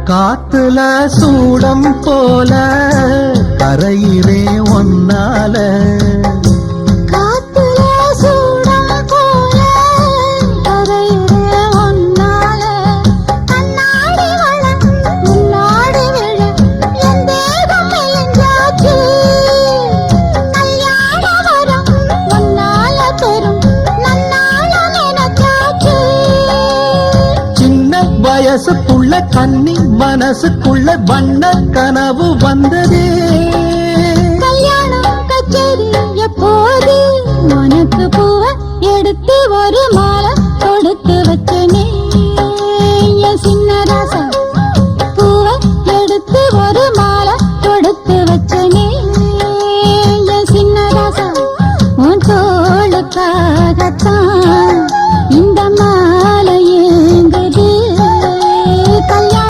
காத்துல சூடம் போல கரையிலே ஒன்னால வயசுக்குள்ள கன்னி மனசுக்குள்ள வண்ண கனவு வந்ததே. கல்யாணம் கச்சேரி எப்போது உனக்கு பூவ எடுத்து ஒரு மாலை